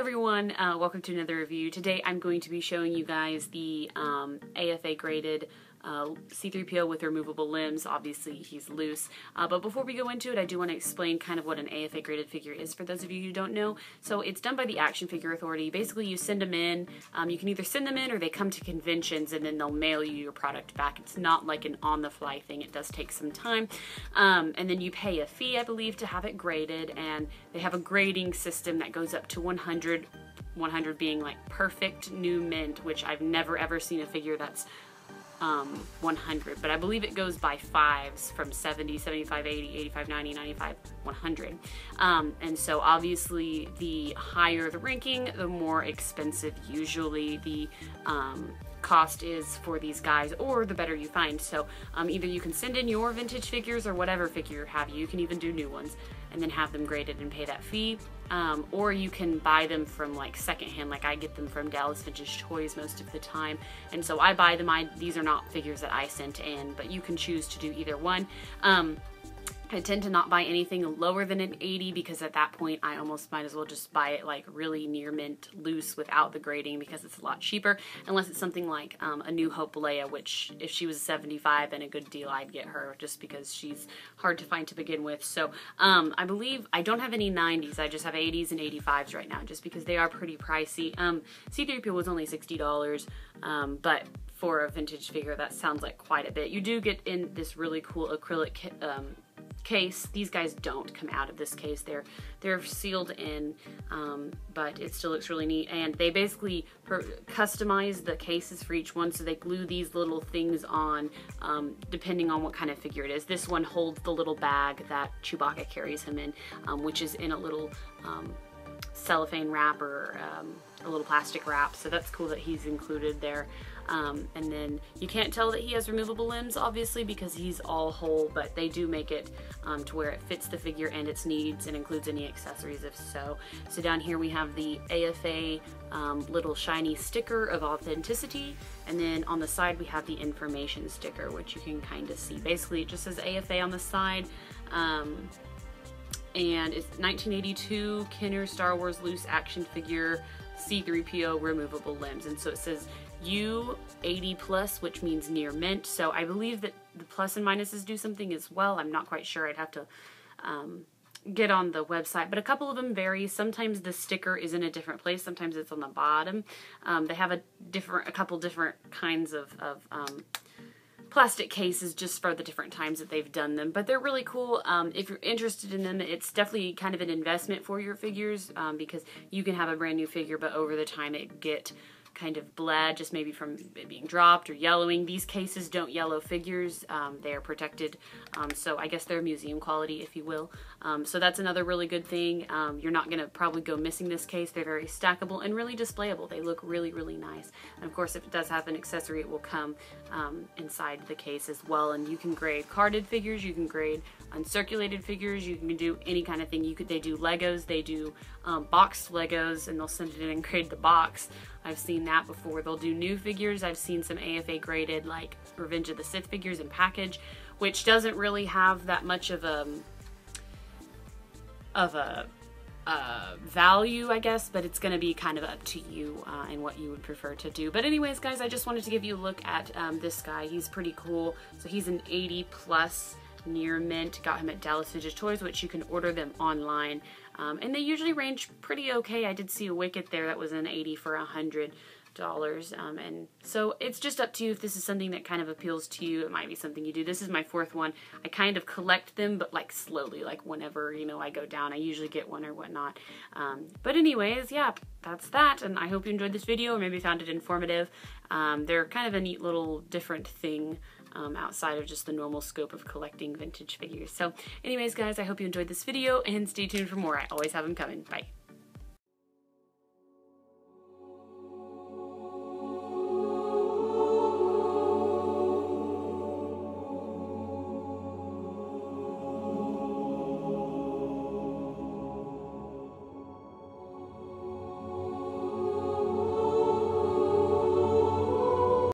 everyone, welcome to another review. Today I'm going to be showing you guys the AFA graded C-3PO with removable limbs. Obviously he's loose, but before we go into it, I do want to explain kind of what an AFA graded figure is for those of you who don't know. So it's done by the Action Figure Authority. Basically you send them in, you can either send them in or they come to conventions and then they'll mail you your product back. It's not like an on-the-fly thing. It does take some time, and then you pay a fee, I believe, to have it graded, and they have a grading system that goes up to 100 being like perfect new mint, which I've never ever seen a figure that's 100, but I believe it goes by fives from 70, 75, 80, 85, 90, 95, 100. And so obviously the higher the ranking, the more expensive usually the cost is for these guys, or the better you find. So either you can send in your vintage figures or whatever figure you have. You can even do new ones and then have them graded and pay that fee, or you can buy them from like secondhand. Like I get them from Dallas Vintage Toys most of the time, and so I buy them. These are not figures that I sent in, but you can choose to do either one. I tend to not buy anything lower than an 80 because at that point I almost might as well just buy it like really near mint loose without the grading, because it's a lot cheaper, unless it's something like a New Hope Leia, which if she was a 75 and a good deal, I'd get her just because she's hard to find to begin with. So I believe I don't have any 90s, I just have 80s and 85s right now just because they are pretty pricey. C-3PO was only $60, but for a vintage figure that sounds like quite a bit. You do get in this really cool acrylic case. These guys don't come out of this case. They're sealed in, but it still looks really neat. And they basically customize the cases for each one, so they glue these little things on depending on what kind of figure it is. This one holds the little bag that Chewbacca carries him in, which is in a little cellophane wrap or a little plastic wrap, so that's cool that he's included there. And then you can't tell that he has removable limbs, obviously, because he's all whole, but they do make it to where it fits the figure and its needs and includes any accessories if so. So down here we have the AFA little shiny sticker of authenticity, and then on the side we have the information sticker, which you can kind of see. Basically it just says AFA on the side, and it's 1982 Kenner Star Wars loose action figure C-3PO removable limbs, and so it says U80 plus, which means near mint. So I believe that the plus and minuses do something as well. I'm not quite sure. I'd have to get on the website, but a couple of them vary. Sometimes the sticker is in a different place. Sometimes it's on the bottom. They have a couple different kinds of plastic cases just for the different times that they've done them, but they're really cool. If you're interested in them, it's definitely kind of an investment for your figures, because you can have a brand new figure, but over the time it get kind of bled, just maybe from it being dropped or yellowing. These cases don't yellow figures. They are protected, so I guess they're museum quality, if you will. So that's another really good thing. You're not going to probably go missing this case. They're very stackable and really displayable. They look really, really nice. And of course, if it does have an accessory, it will come inside the case as well. And you can grade carded figures, you can grade uncirculated figures, you can do any kind of thing. They do Legos, they do boxed Legos, and they'll send it in and grade the box. I've seen that before. They'll do new figures. I've seen some AFA graded like Revenge of the Sith figures in package, which doesn't really have that much of a value, I guess, but it's going to be kind of up to you and what you would prefer to do. But anyways, guys, I just wanted to give you a look at this guy. He's pretty cool. So he's an 80 plus near mint. Got him at Dallas Vintage Toys, which you can order them online. And they usually range pretty okay. I did see a Wicket there that was an 80 for $100. And so it's just up to you if this is something that kind of appeals to you. It might be something you do. This is my fourth one. I kind of collect them, but like slowly, like whenever, you know, I go down, I usually get one or whatnot. But anyways, yeah, that's that. And I hope you enjoyed this video or maybe found it informative. They're kind of a neat little different thing outside of just the normal scope of collecting vintage figures. So anyways, guys, I hope you enjoyed this video and stay tuned for more. I always have them coming. Bye.